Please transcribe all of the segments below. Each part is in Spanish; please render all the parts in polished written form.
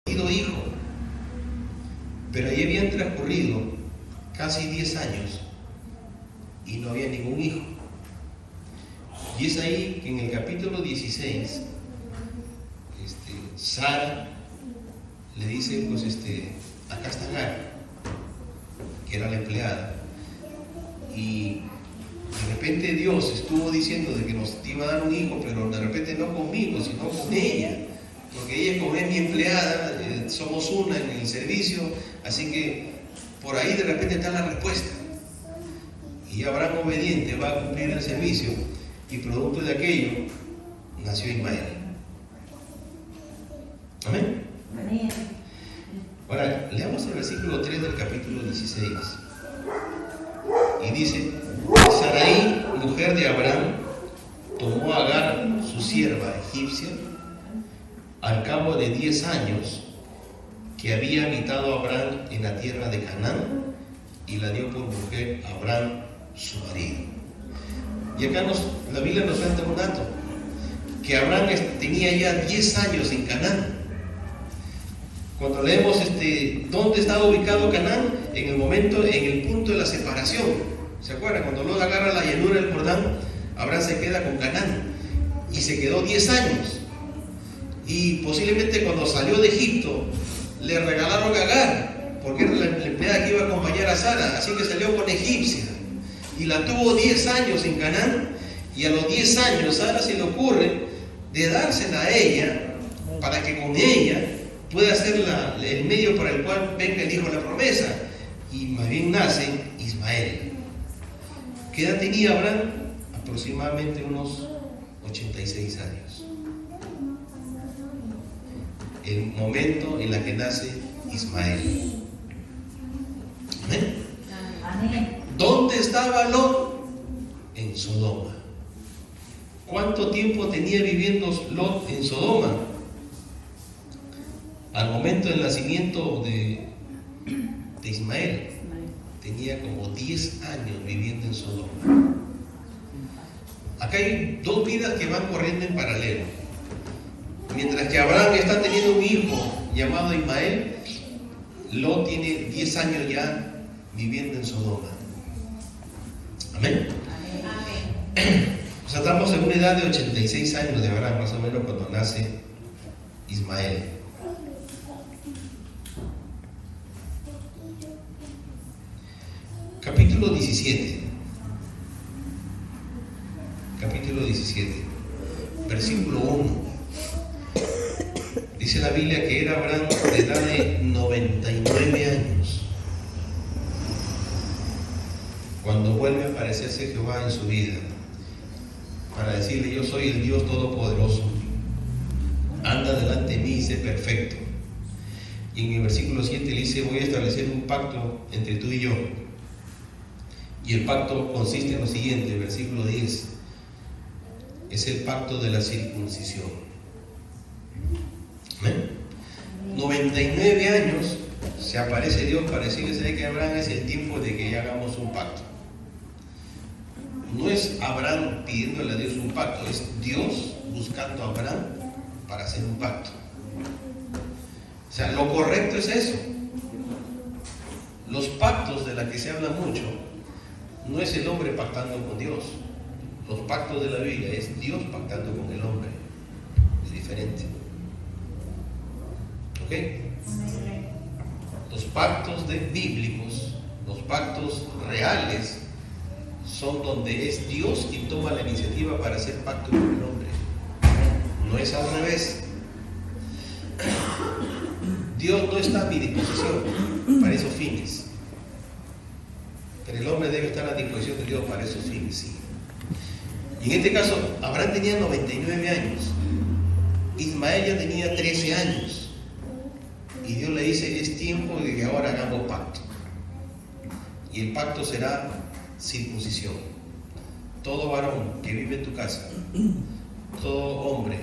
hijo, pero ahí habían transcurrido casi 10 años y no había ningún hijo. Y es ahí que en el capítulo 16 Sara le dice, pues acá está Agar, que era la empleada, y de repente Dios estuvo diciendo de que nos iba a dar un hijo, pero de repente no conmigo, sino con ella, porque ella como es mi empleada, somos una en el servicio, así que por ahí de repente está la respuesta. Y Abraham obediente va a cumplir el servicio, y producto de aquello nació Ismael. Amén. Amén. Ahora, leamos el versículo 3 del capítulo 16. Y dice: Sarai, mujer de Abraham, tomó a Agar, su sierva egipcia, al cabo de 10 años que había habitado Abraham en la tierra de Canaán, y la dio por mujer a Abraham, su marido. Y acá la Biblia nos cuenta un dato, que Abraham tenía ya 10 años en Canaán. Cuando leemos dónde estaba ubicado Canaán, en el punto de la separación. ¿Se acuerdan? Cuando Lot agarra la llanura del Jordán, Abraham se queda con Canaán y se quedó 10 años. Y posiblemente cuando salió de Egipto le regalaron a Agar, porque era la empleada que iba a acompañar a Sara, así que salió con egipcia y la tuvo 10 años en Canaán. Y a los 10 años Sara se le ocurre de dársela a ella para que con ella pueda ser el medio para el cual venga el hijo de la promesa, y más bien nace Ismael. ¿Qué edad tenía Abraham? Aproximadamente unos 86 años. El momento en el que nace Ismael. ¿Amén? Amén. ¿Dónde estaba Lot? En Sodoma. ¿Cuánto tiempo tenía viviendo Lot en Sodoma? Al momento del nacimiento de Ismael, tenía como 10 años viviendo en Sodoma. Acá hay dos vidas que van corriendo en paralelo. Mientras que Abraham está teniendo un hijo llamado Ismael, Lot tiene 10 años ya viviendo en Sodoma. Amén. O sea, estamos en una edad de 86 años de Abraham, más o menos, cuando nace Ismael. Capítulo 17, versículo 1. Dice la Biblia que era Abraham de edad de 99 años cuando vuelve a aparecerse Jehová en su vida para decirle: yo soy el Dios Todopoderoso, anda delante de mí y sé perfecto. Y en el versículo 7 le dice: voy a establecer un pacto entre tú y yo. Y el pacto consiste en lo siguiente, versículo 10, es el pacto de la circuncisión. ¿Amén? 99 años se aparece Dios para decirles que Abraham es el tiempo de que ya hagamos un pacto. No es Abraham pidiéndole a Dios un pacto, es Dios buscando a Abraham para hacer un pacto. O sea, lo correcto es eso. Los pactos de los que se habla mucho no es el hombre pactando con Dios. Los pactos de la Biblia es Dios pactando con el hombre. Es diferente. ¿Ok? Los pactos bíblicos, los pactos reales, son donde es Dios quien toma la iniciativa para hacer pacto con el hombre. No es al revés. Dios no está a mi disposición para esos fines, pero el hombre debe estar a disposición de Dios para esos fines, sí. Y en este caso, Abraham tenía 99 años, Ismael ya tenía 13 años, y Dios le dice: es tiempo de que ahora hagamos pacto. Y el pacto será circuncisión. Todo varón que vive en tu casa, todo hombre,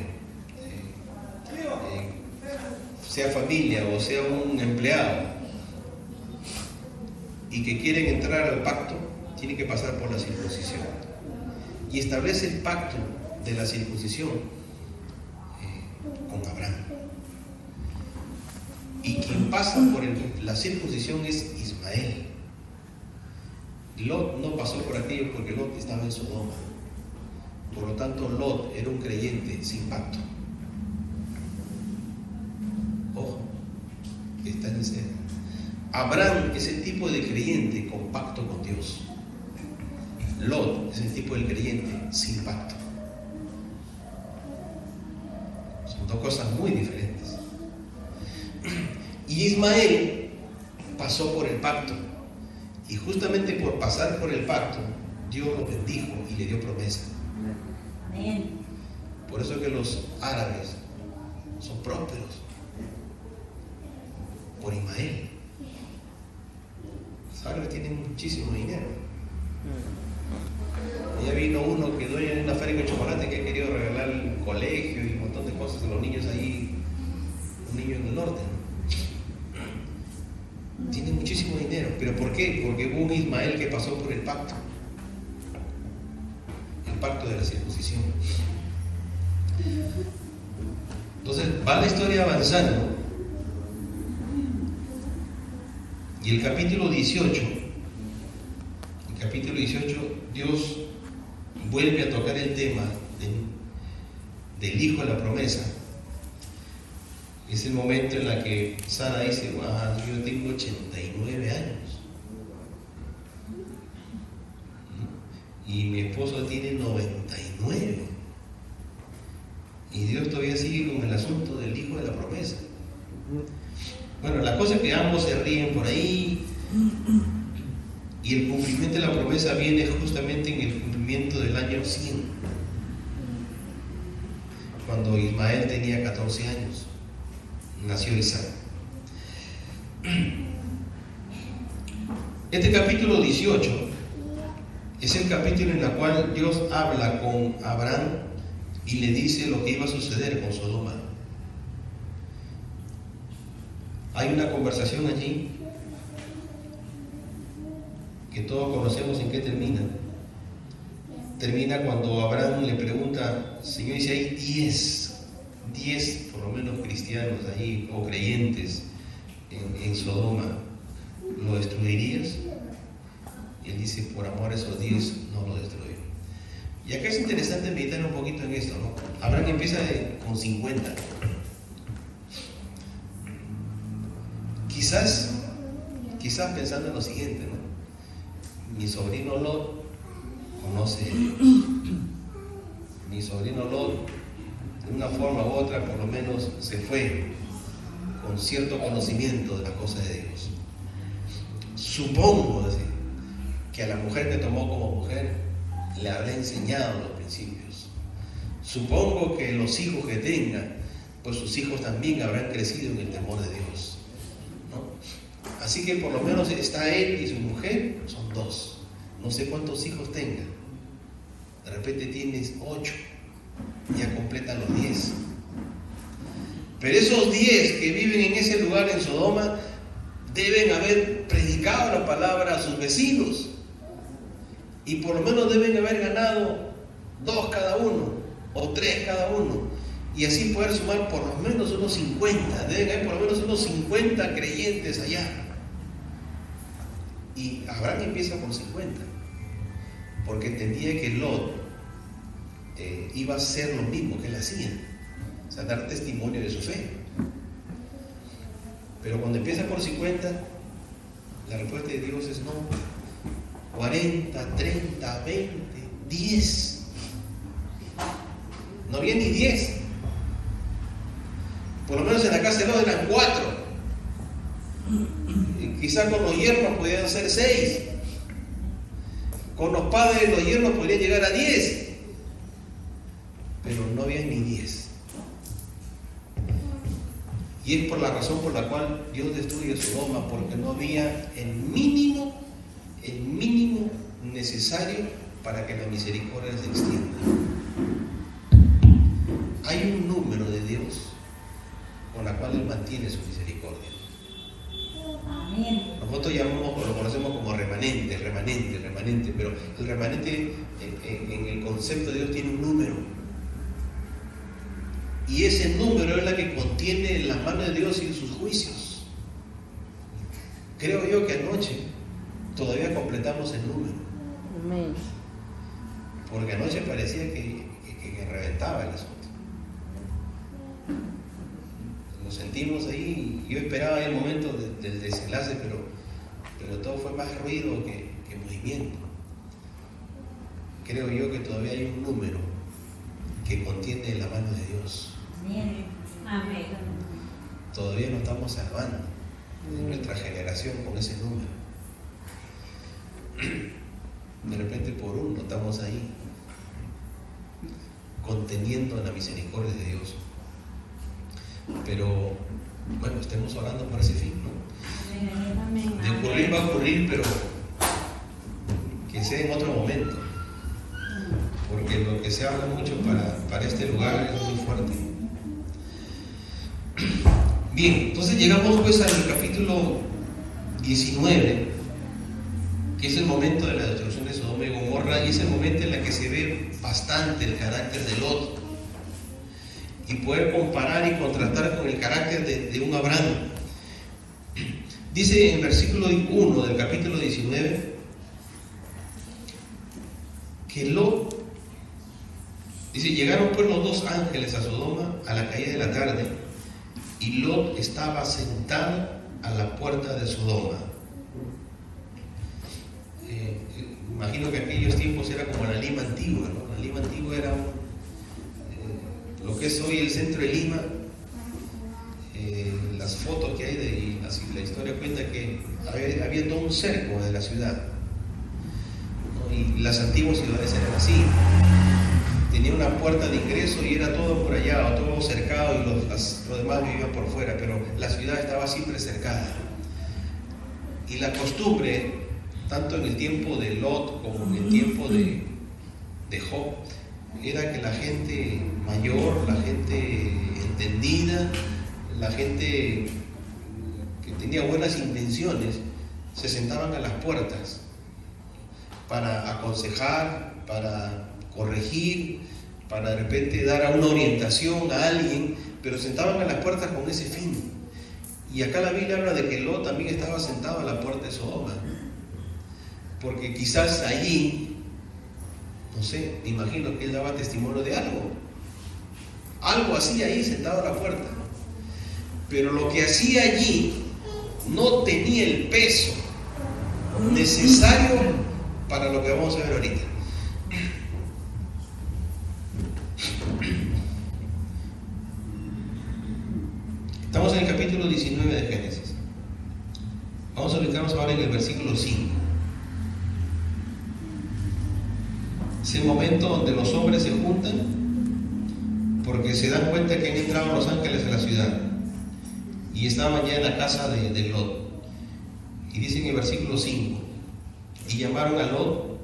sea familia o sea un empleado, y que quieren entrar al pacto, tienen que pasar por la circuncisión. Y establece el pacto de la circuncisión con Abraham. Y quien pasa por la circuncisión es Ismael. Lot no pasó por aquello porque Lot estaba en Sodoma. Por lo tanto, Lot era un creyente sin pacto. Ojo, está en escena. Abraham es el tipo de creyente con pacto con Dios. Lot es el tipo de creyente sin pacto. Son dos cosas muy diferentes. Y Ismael pasó por el pacto. Y justamente por pasar por el pacto, Dios lo bendijo y le dio promesa. Amén. Por eso es que los árabes son prósperos. Por Ismael. Los árabes tienen muchísimo dinero. Ya vino uno que dueño de una fábrica de chocolate que ha querido regalar el colegio y un montón de cosas a los niños ahí, un niño en el norte, ¿no? Tiene muchísimo dinero. ¿Pero por qué? Porque hubo un Ismael que pasó por el pacto de la circuncisión. Entonces va la historia avanzando y el capítulo 18, Dios vuelve a tocar el tema del hijo de la promesa. Es el momento en el que Sara dice: yo tengo 89 años y mi esposo tiene 99 y Dios todavía sigue con el asunto del hijo de la promesa. Bueno, la cosa es que ambos se ríen por ahí y el cumplimiento de la promesa viene justamente en el cumplimiento del año 100, cuando Ismael tenía 14 años, nació Isaac. Este capítulo 18 es el capítulo en el cual Dios habla con Abraham y le dice lo que iba a suceder con Sodoma. Hay una conversación allí que todos conocemos en qué termina. Termina cuando Abraham le pregunta: Señor, si hay 10 por lo menos cristianos allí o creyentes en Sodoma, ¿lo destruirías? Y él dice: por amor a esos 10 no lo destruyo. Y acá es interesante meditar un poquito en esto, ¿no? Abraham empieza con 50. Quizás pensando en lo siguiente, ¿no? Mi sobrino Lot conoce a Dios. Mi sobrino Lot, de una forma u otra, por lo menos se fue con cierto conocimiento de las cosas de Dios. Supongo que a la mujer que tomó como mujer le habrá enseñado los principios. Supongo que los hijos que tenga, pues sus hijos también habrán crecido en el temor de Dios, ¿no? Así que por lo menos está él y su mujer, son 2. No sé cuántos hijos tenga. De repente tienes 8, ya completan los 10. Pero esos 10 que viven en ese lugar en Sodoma deben haber predicado la palabra a sus vecinos. Y por lo menos deben haber ganado 2 cada uno o 3 cada uno. Y así poder sumar por lo menos unos 50. Deben haber por lo menos unos 50 creyentes allá. Y Abraham empieza con 50. Porque entendía que Lot iba a hacer lo mismo que él hacía. O sea, dar testimonio de su fe. Pero cuando empieza por 50, la respuesta de Dios es no. 40, 30, 20, 10. No había ni 10. Por lo menos en la casa de Lot eran 4. Quizás con los yernos podían ser 6. Con los padres de los yernos podrían llegar a 10. Pero no había ni 10. Y es por la razón por la cual Dios destruye Sodoma, porque no había el mínimo necesario para que la misericordia se extienda. Hay un número de Dios con la cual Él mantiene su misericordia. Amén. Nosotros lo conocemos como remanente, pero el remanente en el concepto de Dios tiene un número. Y ese número es la que contiene la mano de Dios y sus juicios. Creo yo que anoche todavía completamos el número. Amén. Porque anoche parecía que reventaba el asunto. Nos sentimos ahí, yo esperaba el momento del desenlace, pero todo fue más ruido que movimiento. Creo yo que todavía hay un número que contiene la mano de Dios. Amén. Todavía no estamos salvando en nuestra generación con ese número. De repente por uno estamos ahí conteniendo en la misericordia de Dios. Pero bueno, estemos orando por ese fin, ¿no? De ocurrir va a ocurrir, pero que sea en otro momento, porque lo que se habla mucho para este lugar es muy fuerte. Bien, entonces llegamos pues al capítulo 19, que es el momento de la destrucción de Sodoma y Gomorra, y es el momento en el que se ve bastante el carácter de Lot, y poder comparar y contrastar con el carácter de un Abraham. Dice en versículo 1 del capítulo 19 que Lot, dice, llegaron pues los dos ángeles a Sodoma a la caída de la tarde, y Lot estaba sentado a la puerta de Sodoma. Imagino que en aquellos tiempos era como la Lima antigua, ¿no? La Lima antigua era lo que es hoy el centro de Lima. Las fotos que hay y la historia cuenta que había todo un cerco de la ciudad, ¿no? Y las antiguas ciudades eran así. Tenía una puerta de ingreso y era todo amurallado, todo cercado, y los demás vivían por fuera, pero la ciudad estaba siempre cercada. Y la costumbre, tanto en el tiempo de Lot como en el tiempo de Job, era que la gente mayor, la gente entendida, la gente que tenía buenas intenciones, se sentaban a las puertas para aconsejar, para corregir, para de repente dar una orientación a alguien, pero sentaban a las puertas con ese fin. Y acá la Biblia habla de que Lot también estaba sentado a la puerta de Sodoma, porque quizás allí, no sé, me imagino que él daba testimonio de algo hacía ahí sentado a la puerta, pero lo que hacía allí no tenía el peso necesario para lo que vamos a ver ahorita. Estamos en el capítulo 19 de Génesis. Vamos a ubicarnos ahora en el versículo 5. Es el momento donde los hombres se juntan porque se dan cuenta que han entrado los ángeles a la ciudad y estaban ya en la casa de Lot. Y dice en el versículo 5: y llamaron a Lot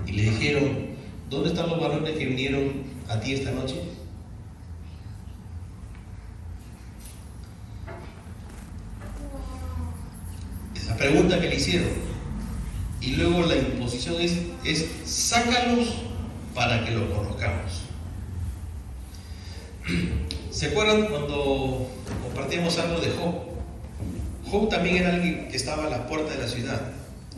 y le dijeron, ¿dónde están los varones que vinieron a ti esta noche? Esa pregunta que le hicieron. Y luego la imposición es sácalos para que los conozcamos. ¿Se acuerdan cuando compartíamos algo de Job? Job también era alguien que estaba a la puerta de la ciudad,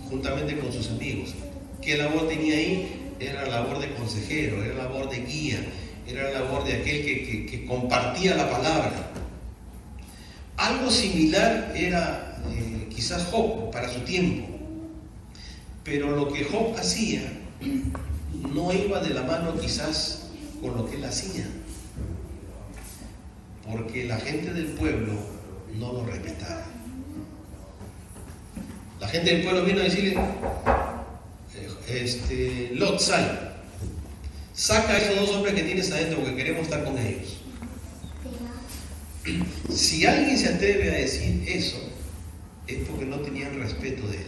juntamente con sus amigos. ¿Qué labor tenía ahí? Era la labor de consejero, era la labor de guía, era la labor de aquel que compartía la palabra. Algo similar era quizás Job para su tiempo. Pero lo que Job hacía no iba de la mano quizás con lo que él hacía, porque la gente del pueblo no lo respetaba. La gente del pueblo vino a decirle, Lot, saca a esos dos hombres que tienes adentro porque queremos estar con ellos. Si alguien se atreve a decir eso, es porque no tenían respeto de él.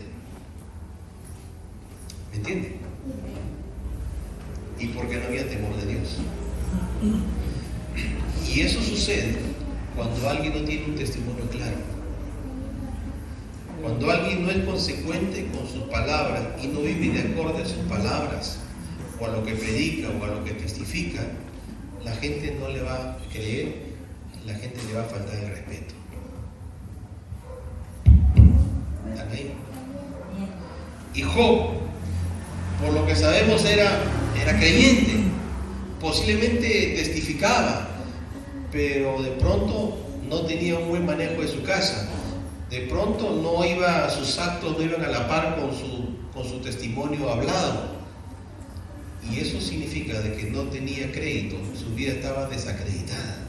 ¿Me entienden? Y porque no había temor de Dios. Y eso sucede cuando alguien no tiene un testimonio claro. Cuando alguien no es consecuente con sus palabras y no vive de acorde a sus palabras, o a lo que predica, o a lo que testifica, la gente no le va a creer, la gente le va a faltar el respeto. Están ahí. Y Job, por lo que sabemos, era creyente, posiblemente testificaba, pero de pronto no tenía un buen manejo de su casa. De pronto sus actos no iban a la par con su testimonio hablado. Y eso significa de que no tenía crédito, su vida estaba desacreditada.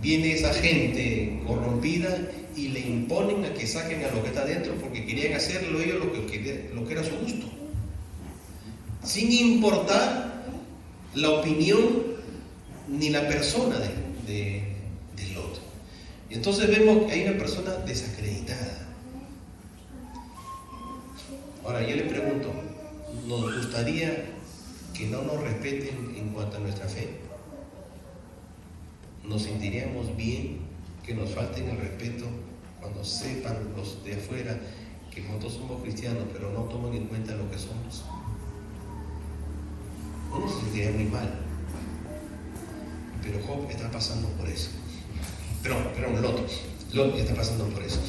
Viene esa gente corrompida y le imponen a que saquen a lo que está dentro porque querían hacerlo ellos lo que era su gusto, sin importar la opinión ni la persona del otro. Y entonces vemos que hay una persona desacreditada. Ahora yo le pregunto, ¿nos gustaría que no nos respeten en cuanto a nuestra fe? ¿Nos sentiríamos bien que nos falten el respeto cuando sepan los de afuera que nosotros somos cristianos pero no toman en cuenta lo que somos? Uno se sentiría muy mal. Pero Job está pasando por eso. Lot está pasando por eso.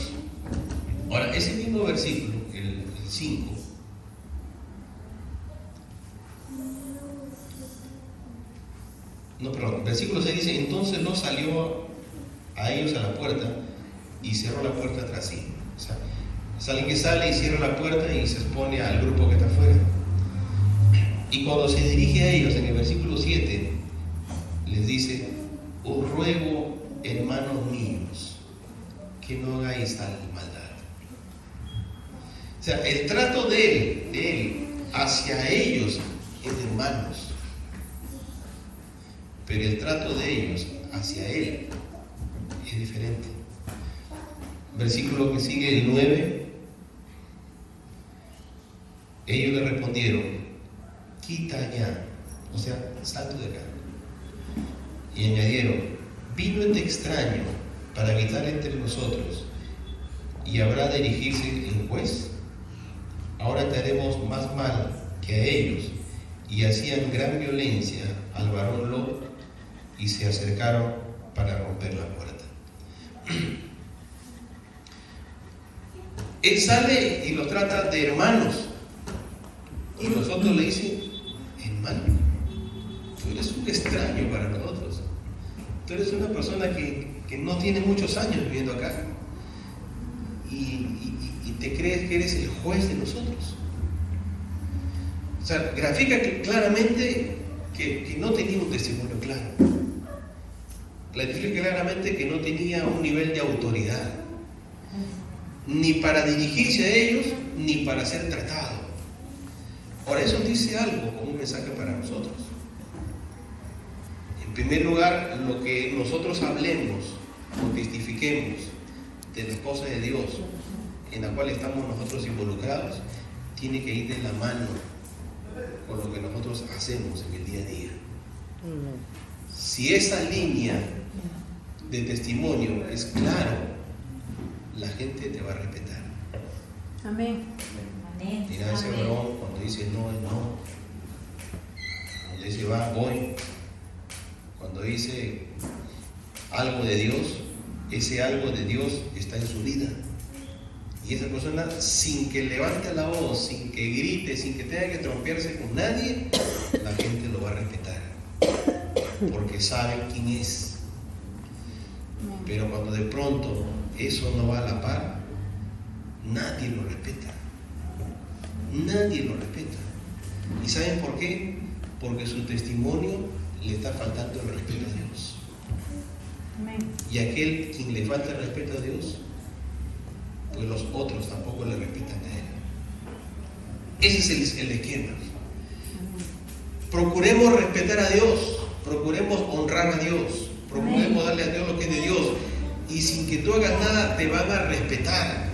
Ahora, ese mismo versículo, el 5, versículo 6 dice: entonces Lot salió a ellos a la puerta y cerró la puerta tras sí. O sea, es alguien que sale y cierra la puerta y se expone al grupo que está afuera. Y cuando se dirige a ellos, en el versículo 7, les dice: os ruego, hermanos míos, que no hagáis tal maldad. O sea, el trato de él hacia ellos es de hermanos, pero el trato de ellos hacia él es diferente. Versículo que sigue, el 9, ellos le respondieron: quita ya, o sea, salto de acá. Y añadieron: vino este extraño para habitar entre nosotros, y habrá de erigirse en juez. Ahora te haremos más mal que a ellos. Y hacían gran violencia al varón Lot, y se acercaron para romper la puerta. Él sale y los trata de hermanos, y los otros le dicen: hermano, tú eres un extraño para nosotros, tú eres una persona que no tiene muchos años viviendo acá, y te crees que eres el juez de nosotros. O sea, grafica claramente que no tenía un testimonio claro. Clarifica claramente que no tenía un nivel de autoridad, ni para dirigirse a ellos, ni para ser tratado. Por eso dice algo como un mensaje para nosotros. En primer lugar, lo que nosotros hablemos o testifiquemos de las cosas de Dios en la cual estamos nosotros involucrados, tiene que ir de la mano con lo que nosotros hacemos en el día a día. Si esa línea de testimonio es claro, la gente te va a respetar. Amén. Mira, ese varón cuando dice no es no, cuando dice va, voy, cuando dice algo de Dios, ese algo de Dios está en su vida. Y esa persona, sin que levante la voz, sin que grite, sin que tenga que trompearse con nadie, la gente lo va a respetar, porque saben quién es. Pero cuando de pronto eso no va a la par, nadie lo respeta. Nadie lo respeta. ¿Y saben por qué? Porque su testimonio le está faltando el respeto a Dios. Y aquel quien le falta el respeto a Dios, pues los otros tampoco le respetan a él. Ese es el esquema. Procuremos respetar a Dios, procuremos honrar a Dios, procuremos darle a Dios lo que es de Dios, y sin que tú hagas nada te van a respetar.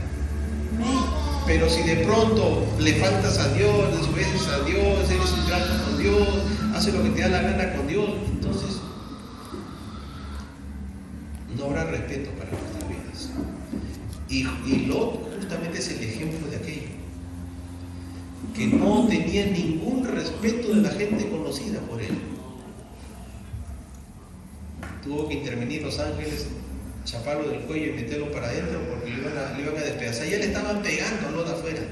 Pero si de pronto le faltas a Dios, desobedeces a Dios, eres ingrato con Dios, haces lo que te da la gana con Dios, entonces no habrá respeto para nuestras vidas. Y Lot justamente es el ejemplo de aquello, que no tenía ningún respeto de la gente conocida por él. Tuvo que intervenir los ángeles chaparlo del cuello y meterlo para adentro porque le iban a despedazar. Ya le estaban pegando a Lot afuera.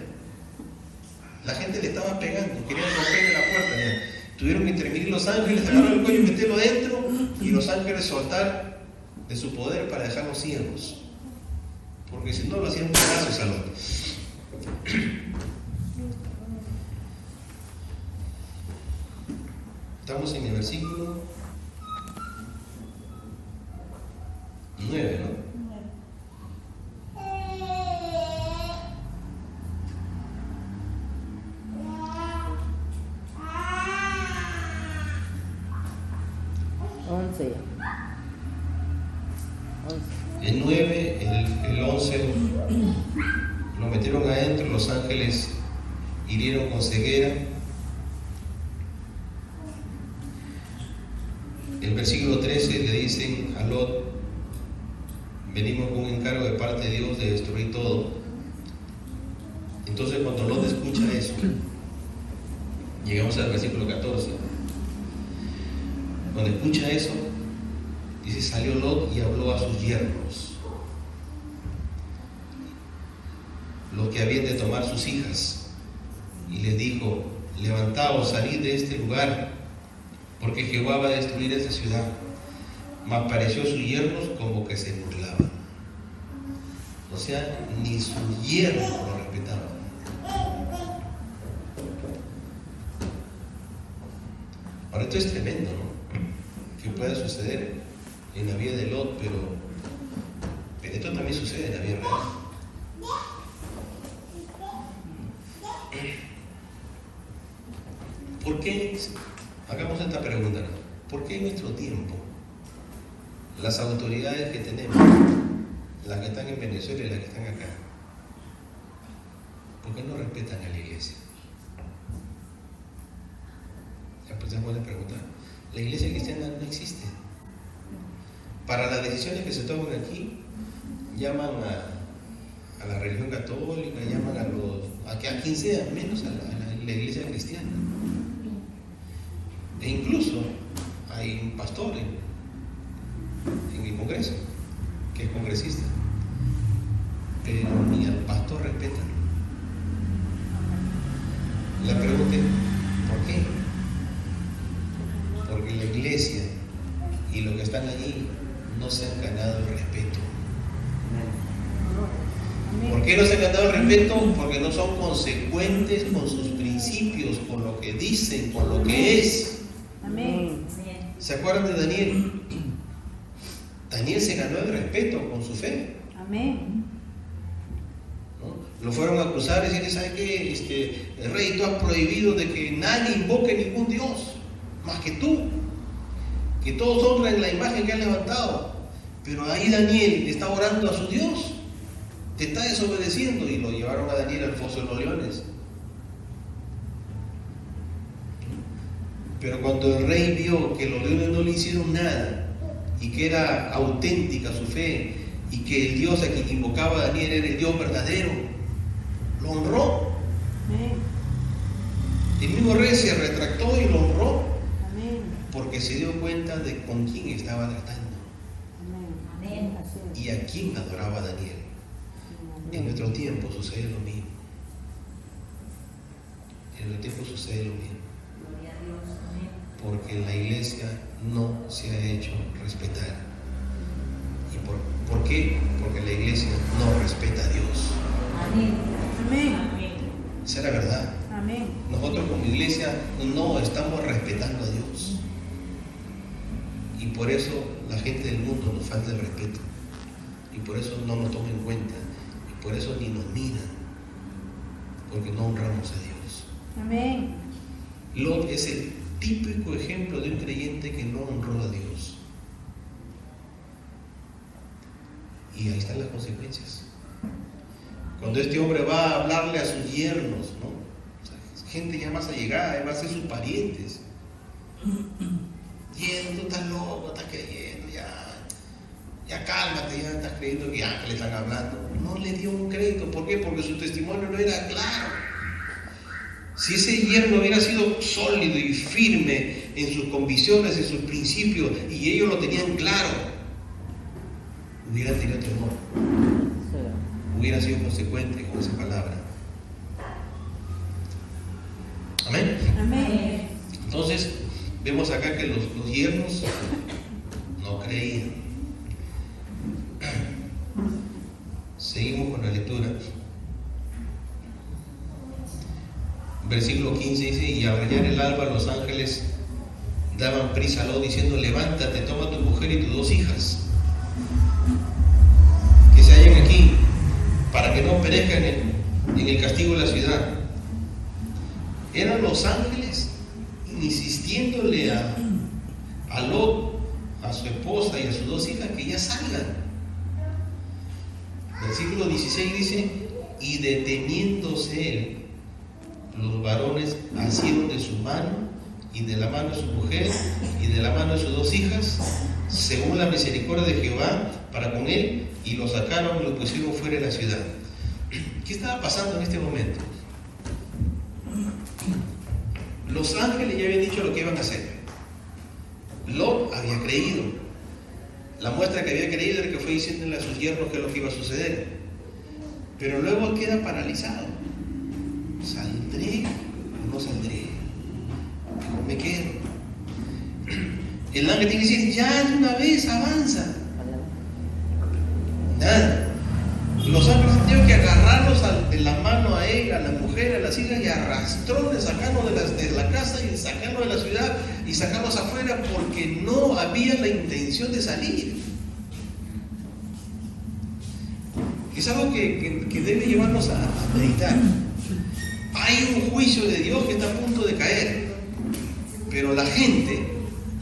La gente le estaba pegando, querían romperle la puerta. Ya. Tuvieron que intervenir los ángeles, agarrar el cuello y meterlo dentro, y los ángeles soltar de su poder para dejarlos ciegos. Porque si no lo hacían pedazos a Lot. Estamos en el versículo 9, ¿no? El 9, el 11 lo metieron adentro, los ángeles hirieron con ceguera. El versículo 13 le dicen a Lot: venimos con un encargo de parte de Dios de destruir todo. Entonces cuando Lot escucha eso, llegamos al versículo 14. Cuando escucha eso, dice: salió Lot y habló a sus yernos, los que habían de tomar sus hijas, y les dijo: levantaos, salid de este lugar, porque Jehová va a destruir esta ciudad. Mas pareció a sus yernos como que se burlaban. O sea, ni sus yernos lo respetaban. Ahora esto es tremendo, ¿no? Que pueda suceder en la vida de Lot, pero esto también sucede en la vida real. ¿Por qué? Hagamos esta pregunta, ¿no? ¿Por qué en nuestro tiempo las autoridades que tenemos, las que están en Venezuela y las que están acá, por qué no respetan a la iglesia? ¿Ya pensamos en preguntar? La iglesia cristiana no existe. Para las decisiones que se toman aquí, llaman a la religión católica, llaman a quien sea, menos a la iglesia cristiana. E incluso hay un pastor en el Congreso, que es congresista, pero ni al pastor respetan. La pregunta es: ¿por qué? Porque la iglesia y los que están allí no se han ganado el respeto. ¿Por qué no se han ganado el respeto? Porque no son consecuentes con sus principios, con lo que dicen, con lo que es. Amén. ¿Se acuerdan de Daniel? Daniel se ganó el respeto con su fe. Amén. ¿No? Lo fueron a acusar y decirle: ¿sabe qué? El rey, tú has prohibido de que nadie invoque ningún Dios más que tú, que todos honren la imagen que han levantado. Pero ahí Daniel está orando a su Dios, te está desobedeciendo, y lo llevaron a Daniel al foso de los leones. Pero cuando el rey vio que los leones no le hicieron nada y que era auténtica su fe y que el Dios a quien invocaba Daniel era el Dios verdadero, lo honró. Amén. El mismo rey se retractó y lo honró. Amén. Porque se dio cuenta de con quién estaba tratando. Amén. Y a quién adoraba Daniel. En nuestro tiempo sucede lo mismo. En nuestro tiempo sucede lo mismo. Porque la iglesia no se ha hecho respetar. ¿Y por qué? Porque la iglesia no respeta a Dios. Amén. Amén. Esa es la verdad. Amén. Nosotros como iglesia no estamos respetando a Dios. Y por eso la gente del mundo nos falta el respeto. Y por eso no nos toma en cuenta. Y por eso ni nos miran. Porque no honramos a Dios. Amén. Lot es el típico ejemplo de un creyente que no honró a Dios. Y ahí están las consecuencias. Cuando este hombre va a hablarle a sus yernos, ¿no? O sea, gente ya más allegada, va a ser sus parientes. Yerno, tú estás loco, estás creyendo, ya cálmate, ya estás creyendo que ángeles están hablando. No le dio un crédito. ¿Por qué? Porque su testimonio no era claro. Si ese yerno hubiera sido sólido y firme en sus convicciones, en sus principios, y ellos lo tenían claro, hubiera tenido temor, hubiera sido consecuente con esa palabra. Amén. Amén. Entonces, vemos acá que los yernos no creían. Seguimos con la lectura. Versículo 15 dice: y al rayar el alba los ángeles daban prisa a Lot diciendo: levántate, toma tu mujer y tus 2 hijas que se hallan aquí, para que no perezcan en el castigo de la ciudad. Eran los ángeles insistiéndole a Lot, a su esposa y a sus 2 hijas que ya salgan. Versículo 16 dice: y deteniéndose él, los varones asieron de su mano y de la mano de su mujer y de la mano de sus 2 hijas, según la misericordia de Jehová para con él, y lo sacaron y lo pusieron fuera de la ciudad. ¿Qué estaba pasando en este momento? Los ángeles ya habían dicho lo que iban a hacer. Lot había creído. La muestra que había creído era que fue diciéndole a sus yernos qué es lo que iba a suceder. Pero luego queda paralizado. ¿Saldré o no saldré? ¿Cómo me quedo? El ángel tiene que decir: ya de una vez avanza. Nada. Los ángeles han tenido que agarrarlos de la mano a él, a la mujer, a las hijas, y arrastrarlos, sacarlos de la casa y sacarlos de la ciudad y sacarlos afuera, porque no había la intención de salir. Es algo que debe llevarnos a meditar. Hay un juicio de Dios que está a punto de caer, pero la gente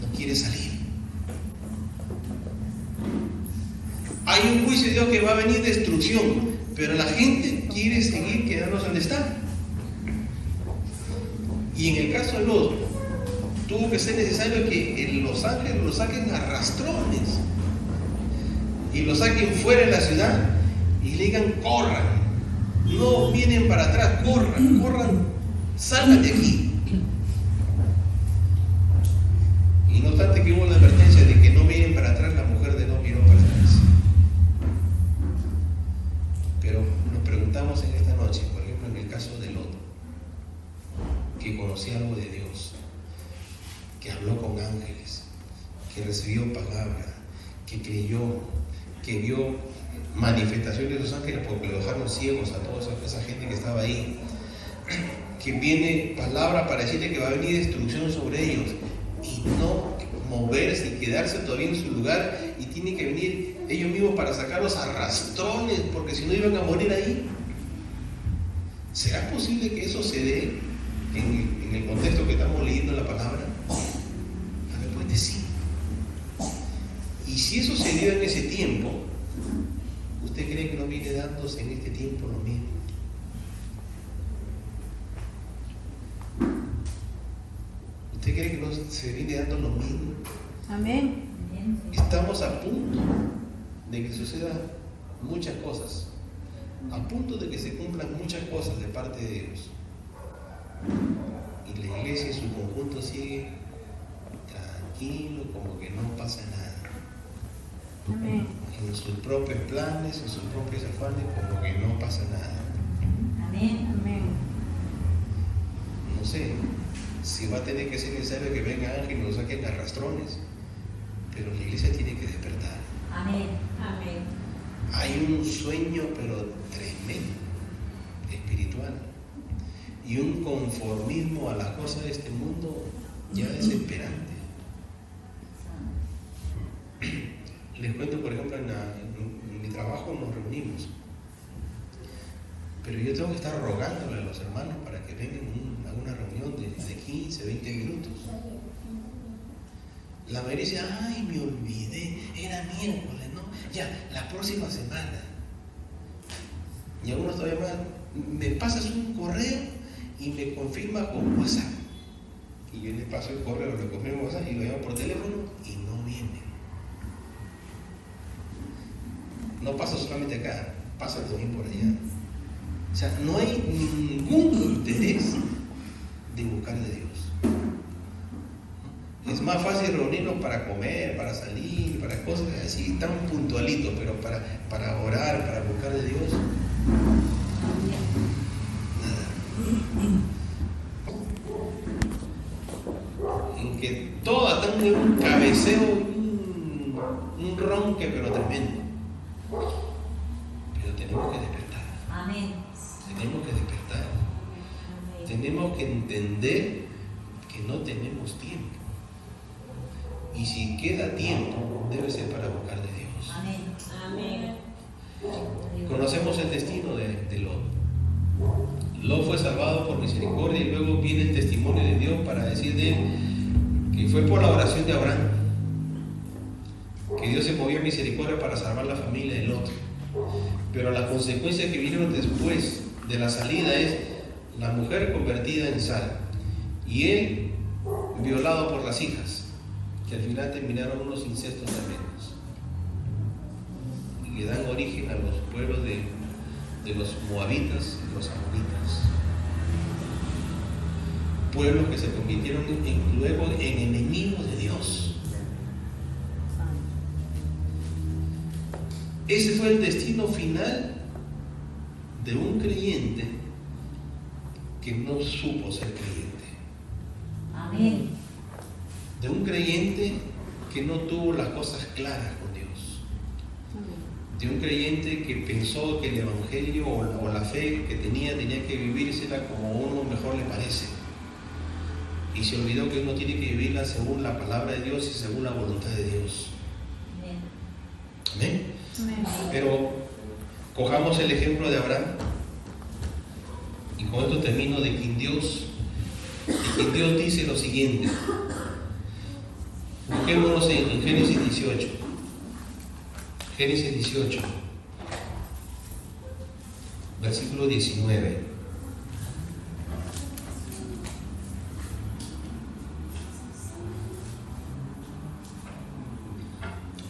no quiere salir. Hay un juicio de Dios que va a venir destrucción, pero la gente quiere seguir quedándose donde está. Y en el caso de Lot, tuvo que ser necesario que los ángeles lo saquen a rastrones y lo saquen fuera de la ciudad y le digan: corran, no vienen para atrás, corran, salgan de aquí. Y no obstante que hubo la advertencia de que no vienen para atrás, la mujer de Lot miró para atrás. Pero nos preguntamos en esta noche, por ejemplo, en el caso de Lot, que conocía algo de Dios, que habló con ángeles, que recibió palabra, que creyó, que vio manifestaciones de los ángeles porque lo dejaron ciegos a toda esa gente que estaba ahí, que viene palabra para decirle que va a venir destrucción sobre ellos, y no moverse y quedarse todavía en su lugar, y tienen que venir ellos mismos para sacarlos a rastrones, porque si no iban a morir ahí. ¿Será posible que eso se dé en el contexto que estamos leyendo la palabra? A ver, pues sí. Y si eso se dio en ese tiempo, ¿usted cree que no viene dándose en este tiempo lo mismo? ¿Usted cree que no se viene dando lo mismo? Amén. Estamos a punto de que sucedan muchas cosas, a punto de que se cumplan muchas cosas de parte de Dios, y la iglesia en su conjunto sigue tranquilo, como que no pasa nada. Amén. En sus propios planes, en sus propios afanes, como que no pasa nada. Amén. Amén. No sé si va a tener que ser necesario que venga ángel y nos saquen arrastrones, pero la iglesia tiene que despertar. Amén. Amén. Hay un sueño, pero tremendo, espiritual, y un conformismo a las cosas de este mundo ya desesperante. Les cuento, por ejemplo, en mi trabajo nos reunimos, pero yo tengo que estar rogándole a los hermanos para que vengan a una reunión de 15, 20 minutos. La mayoría dice: ay, me olvidé, era miércoles, ¿no? Ya, la próxima semana. Y algunos todavía más: me pasas un correo y me confirma con WhatsApp. Y yo le paso el correo, lo confirmo con WhatsApp y lo llamo por teléfono y no viene. No pasa solamente acá, pasa también por allá. O sea, no hay ningún interés de buscar de Dios. Es más, más fácil reunirnos para comer, para salir, para cosas así, tan puntualitos, pero para orar, para buscar de Dios, nada. En que todas están en un cabeceo, un ronque, pero tremendo. Pero tenemos que despertar. Amén. Tenemos que despertar. Amén. Tenemos que entender que no tenemos tiempo. Y si queda tiempo, debe ser para buscar de Dios. Amén. Amén. Conocemos el destino de Lot. Lot fue salvado por misericordia y luego viene el testimonio de Dios para decir de él que fue por la oración de Abraham que Dios se movió en misericordia para salvar la familia de Lot. Pero las consecuencias que vinieron después de la salida es la mujer convertida en sal y él violado por las hijas, que al final terminaron unos incestos tremendos y que dan origen a los pueblos de los moabitas y los amonitas, pueblos que se convirtieron luego en enemigos de Dios. Ese fue el destino final de un creyente que no supo ser creyente. Amén. De un creyente que no tuvo las cosas claras con Dios. De un creyente que pensó que el evangelio o la fe que tenía que vivírsela como a uno mejor le parece. Y se olvidó que uno tiene que vivirla según la palabra de Dios y según la voluntad de Dios. Amén. Amén. Pero cojamos el ejemplo de Abraham. Y con esto termino de quien Dios dice lo siguiente. Busquémonos en Génesis 18. Génesis 18, versículo 19.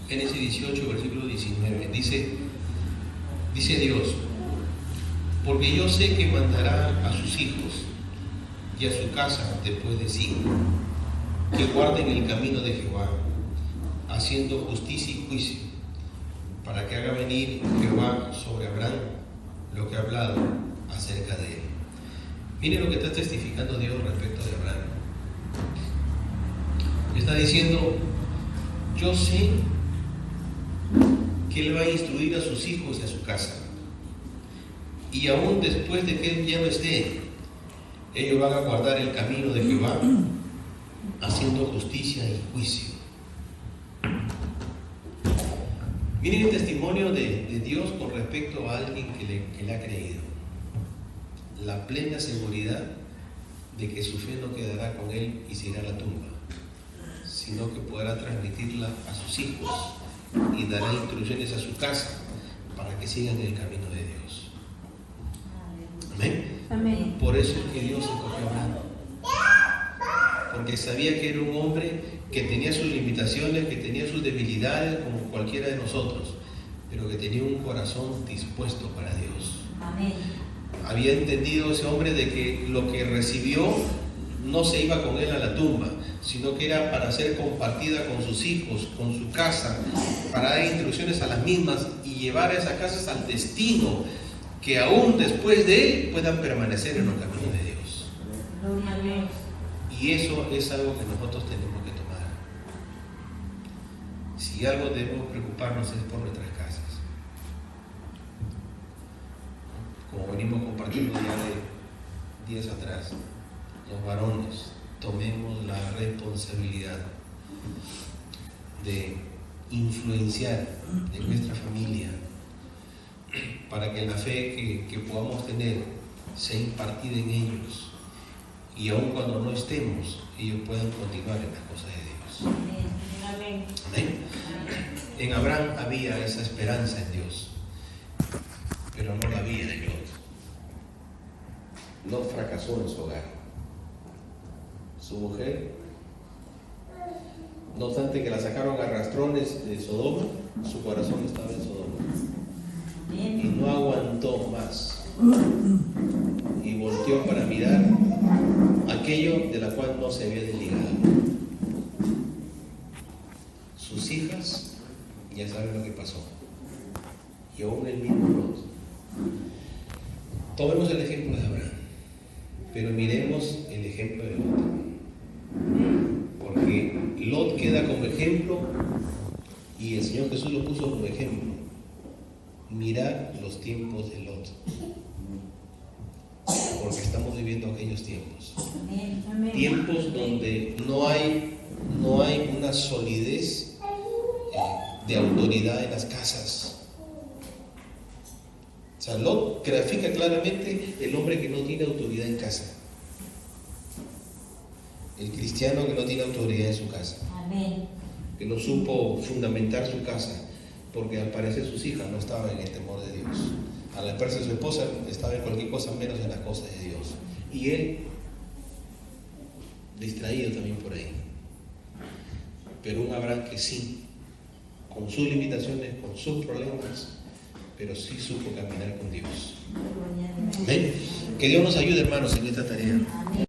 Génesis 18, versículo 19. Dice Dios: porque yo sé que mandará a sus hijos y a su casa después de sí, que guarden el camino de Jehová, haciendo justicia y juicio, para que haga venir Jehová sobre Abraham lo que ha hablado acerca de él. Miren lo que está testificando Dios respecto de Abraham. Está diciendo: yo sé que él va a instruir a sus hijos y a su casa, y aún después de que él ya no esté, ellos van a guardar el camino de Jehová, haciendo justicia y juicio. Miren el testimonio de Dios con respecto a alguien que le ha creído. La plena seguridad de que su fe no quedará con él y se irá a la tumba, sino que podrá transmitirla a sus hijos y dará instrucciones a su casa para que sigan el camino de Dios. Amén. Amén. Por eso es que Dios escogió a Abraham, porque sabía que era un hombre que tenía sus limitaciones, que tenía sus debilidades como cualquiera de nosotros, pero que tenía un corazón dispuesto para Dios. Amén. Había entendido ese hombre de que lo que recibió no se iba con él a la tumba, sino que era para ser compartida con sus hijos, con su casa, para dar instrucciones a las mismas y llevar a esas casas al destino, que aún después de él puedan permanecer en los caminos de Dios. Gloria a Dios. Y eso es algo que nosotros tenemos que tomar. Si algo debemos preocuparnos es por nuestras casas. Como venimos compartiendo ya de días atrás, los varones tomemos la responsabilidad de influenciar de nuestra familia para que la fe que podamos tener sea impartida en ellos, y aun cuando no estemos, ellos puedan continuar en las cosas de Dios. Amén. Amén. En Abraham había esa esperanza en Dios, pero no la había en Lot. Lot fracasó en su hogar. Su mujer, no obstante que la sacaron a rastrones de Sodoma, su corazón estaba en Sodoma. Y no aguantó más. Y volteó para mirar aquello de la cual no se había desligado. Ya saben lo que pasó. Y aún el mismo Lot. Tomemos el ejemplo de Abraham, pero miremos el ejemplo de Lot. Porque Lot queda como ejemplo y el Señor Jesús lo puso como ejemplo. Mirad los tiempos de Lot. Porque estamos viviendo aquellos tiempos. Amén. Tiempos donde no hay una solidez de autoridad en las casas. O sea, Lot grafica claramente el hombre que no tiene autoridad en casa. El cristiano que no tiene autoridad en su casa. Amén. Que no supo fundamentar su casa, porque al parecer sus hijas no estaban en el temor de Dios. Al parecer su esposa estaba en cualquier cosa menos en las cosas de Dios. Y él, distraído también por ahí. Pero un Abraham que sí, con sus limitaciones, con sus problemas, pero sí supo caminar con Dios. Amén. Que Dios nos ayude, hermanos, en esta tarea. Amén.